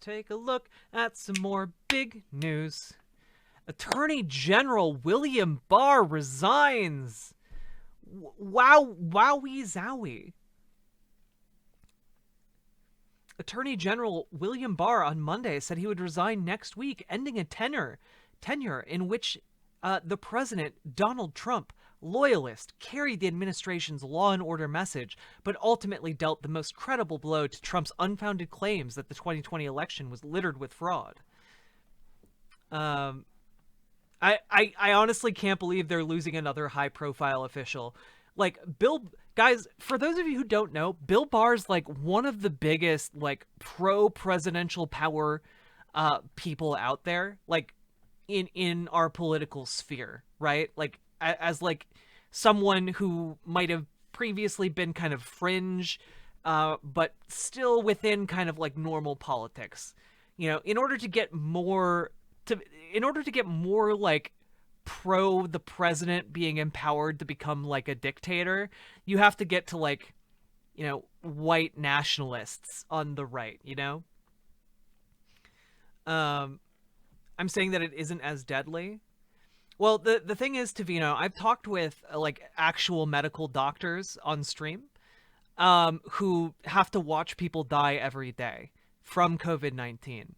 take a look at some more big news. Attorney General William Barr resigns. Wowie zowie. Attorney General William Barr on Monday said he would resign next week, ending a tenure in which the president, Donald Trump, loyalist, carried the administration's law and order message, but ultimately dealt the most credible blow to Trump's unfounded claims that the 2020 election was littered with fraud. I honestly can't believe they're losing another high-profile official. Like, guys, for those of you who don't know, Bill Barr's, like, one of the biggest, like, pro-presidential power people out there, like, in our political sphere, right? Like, as, like, someone who might have previously been kind of fringe, but still within kind of, like, normal politics. You know, in order to get more, like, pro the president being empowered to become like a dictator, you have to get to, like, you know, white nationalists on the right, you know? I'm saying that it isn't as deadly. Well, the thing is, Tavino, I've talked with like actual medical doctors on stream who have to watch people die every day from COVID-19.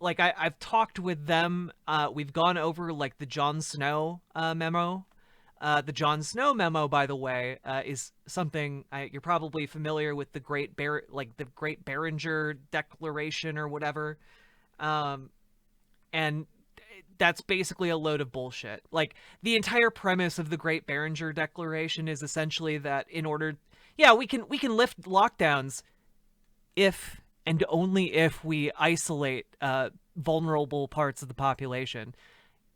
Like, I've talked with them. We've gone over, like, the Jon Snow memo. The Jon Snow memo, by the way, is something you're probably familiar with, the Great Barringer Declaration or whatever. And that's basically a load of bullshit. Like, the entire premise of the Great Barringer Declaration is essentially that we can lift lockdowns if and only if we isolate vulnerable parts of the population.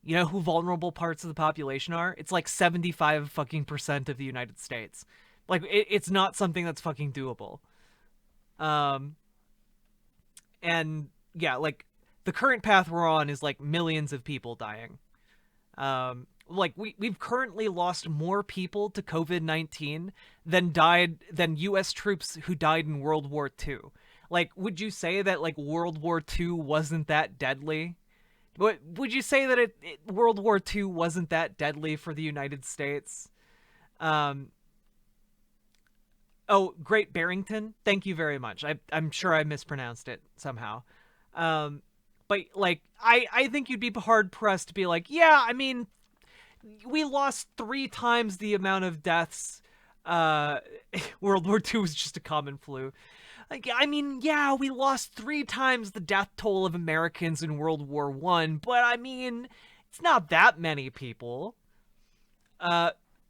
You know who vulnerable parts of the population are? It's like 75% of the United States. Like, it's not something that's fucking doable. And yeah, like, the current path we're on is like millions of people dying. Like, we've currently lost more people to COVID-19 than U.S. troops who died in World War II. Like, would you say that, like, World War II wasn't that deadly? Would you say that World War II wasn't that deadly for the United States? Oh, Great Barrington? Thank you very much. I'm sure I mispronounced it somehow. But, like, I think you'd be hard-pressed to be like, yeah, I mean, we lost 3 times the amount of deaths. World War II was just a common flu. Like, I mean, yeah, we lost 3 times the death toll of Americans in World War I, but I mean, it's not that many people.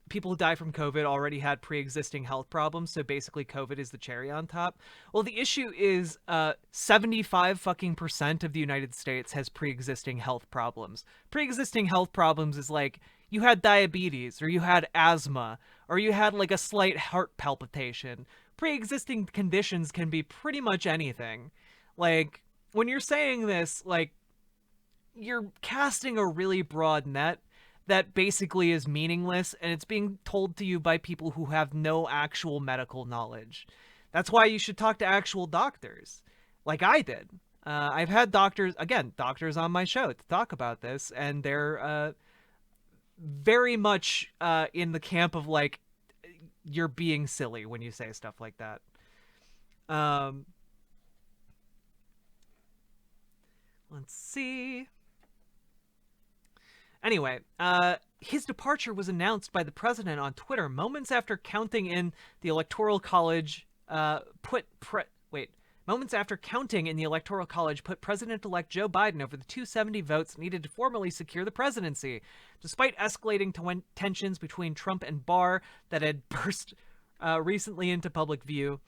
People who die from COVID already had pre-existing health problems, so basically COVID is the cherry on top. Well, the issue is 75% of the United States has pre-existing health problems. Pre-existing health problems is like, you had diabetes, or you had asthma, or you had, like, a slight heart palpitation. Pre-existing conditions can be pretty much anything. Like, when you're saying this, like, you're casting a really broad net that basically is meaningless, and it's being told to you by people who have no actual medical knowledge. That's why you should talk to actual doctors, like I did. I've had doctors on my show to talk about this, and they're very much in the camp of, like, you're being silly when you say stuff like that. Let's see. Anyway, his departure was announced by the president on Twitter moments after counting in the Electoral College put President-elect Joe Biden over the 270 votes needed to formally secure the presidency. Despite escalating tensions between Trump and Barr that had burst recently into public view,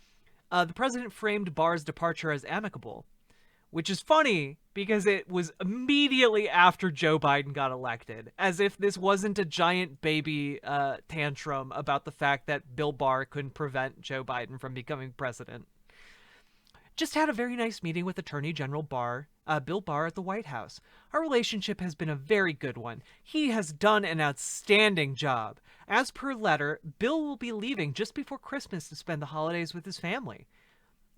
the president framed Barr's departure as amicable, which is funny because it was immediately after Joe Biden got elected, as if this wasn't a giant baby tantrum about the fact that Bill Barr couldn't prevent Joe Biden from becoming president. Just had a very nice meeting with Attorney General Bill Barr at the White House. Our relationship has been a very good one. He has done an outstanding job. As per letter, Bill will be leaving just before Christmas to spend the holidays with his family.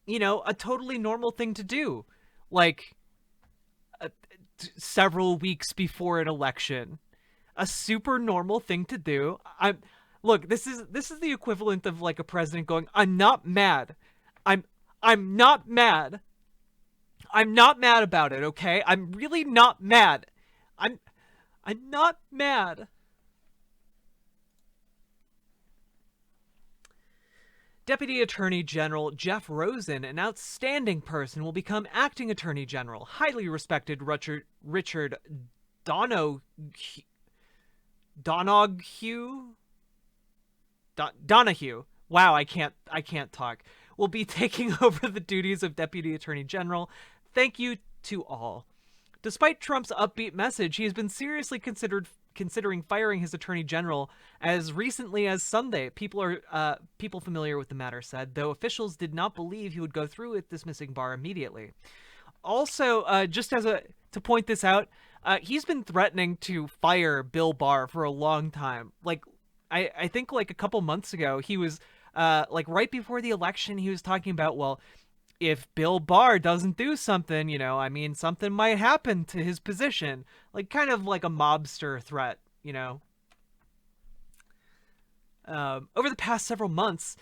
You know, a totally normal thing to do. like several weeks before an election. A super normal thing to do. Look, this is the equivalent of like a president going, "I'm not mad. I'm I'm not mad. I'm not mad about it, okay? I'm really not mad. I'm I'm not mad." Deputy Attorney General Jeff Rosen, an outstanding person, will become acting Attorney General. Highly respected Richard Donoghue, Donoghue, Donahue. Wow, I can't talk. Will be taking over the duties of Deputy Attorney General. Thank you to all. Despite Trump's upbeat message, he has been seriously considering firing his attorney general as recently as Sunday. People familiar with the matter said, though officials did not believe he would go through with dismissing Barr immediately. Also, just as a to point this out, he's been threatening to fire Bill Barr for a long time. Like, I think like a couple months ago, he was like right before the election, he was talking about, well, if Bill Barr doesn't do something, I mean, something might happen to his position. Like, kind of like a mobster threat, Over the past several months,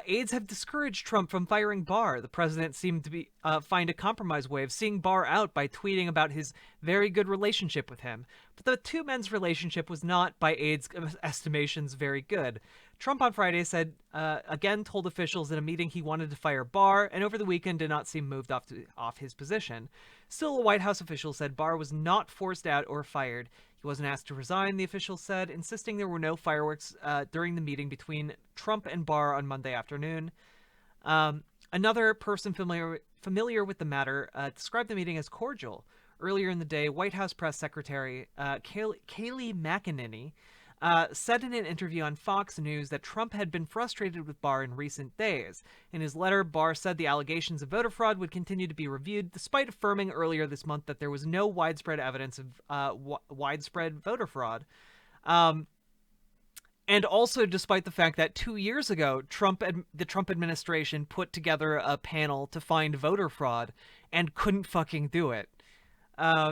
aides have discouraged Trump from firing Barr. The president seemed to find a compromise way of seeing Barr out by tweeting about his very good relationship with him. But the two men's relationship was not, by aides' estimations, very good. Trump on Friday said, again told officials at a meeting he wanted to fire Barr, and over the weekend did not seem moved off his position. Still, a White House official said Barr was not forced out or fired. He wasn't asked to resign, the official said, insisting there were no fireworks during the meeting between Trump and Barr on Monday afternoon. Another person familiar with the matter described the meeting as cordial. Earlier in the day, White House Press Secretary Kayleigh McEnany said in an interview on Fox News that Trump had been frustrated with Barr in recent days. In his letter, Barr said the allegations of voter fraud would continue to be reviewed, despite affirming earlier this month that there was no widespread evidence of widespread voter fraud. And also despite the fact that 2 years ago, the Trump administration put together a panel to find voter fraud and couldn't fucking do it.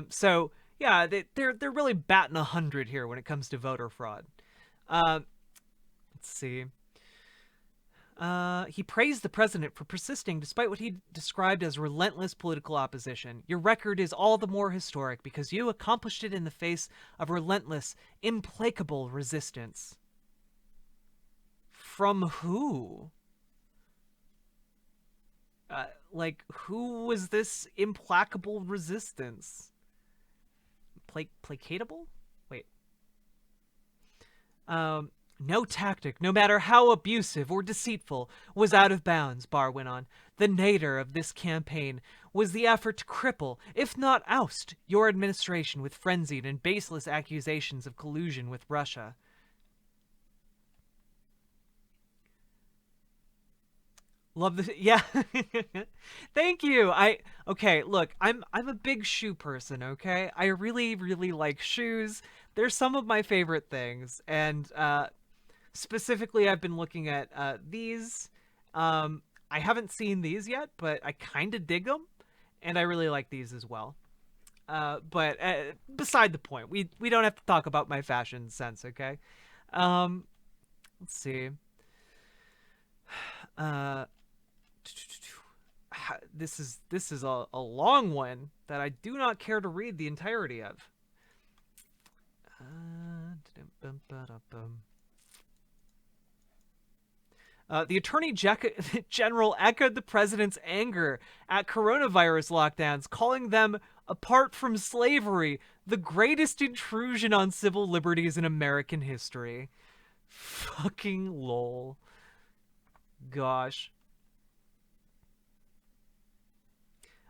So yeah, they're really batting 100 here when it comes to voter fraud. Let's see. He praised the president for persisting despite what he described as relentless political opposition. Your record is all the more historic because you accomplished it in the face of relentless, implacable resistance. From who? Like, who was this implacable resistance? Placatable? Wait. No tactic, no matter how abusive or deceitful, was out of bounds, Barr went on. The nadir of this campaign was the effort to cripple, if not oust, your administration with frenzied and baseless accusations of collusion with Russia. Love this. Yeah. Thank you. Okay, look, I'm a big shoe person, okay? I really, really like shoes. They're some of my favorite things. And specifically I've been looking at these. I haven't seen these yet, but I kind of dig them, and I really like these as well. But beside the point, we don't have to talk about my fashion sense, okay? Let's see. This is a long one that I do not care to read the entirety of. The Attorney General echoed the president's anger at coronavirus lockdowns, calling them, apart from slavery, the greatest intrusion on civil liberties in American history. Fucking lol. Gosh.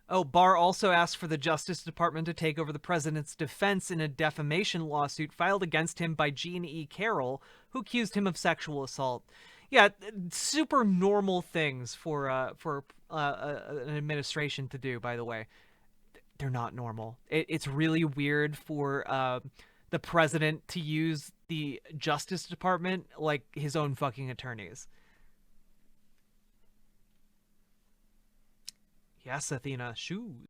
Oh, Barr also asked for the Justice Department to take over the president's defense in a defamation lawsuit filed against him by Jean E. Carroll, who accused him of sexual assault. Yeah, super normal things for an administration to do, by the way. They're not normal. It's really weird for the president to use the Justice Department like his own fucking attorneys. Yes, Athena, shoes.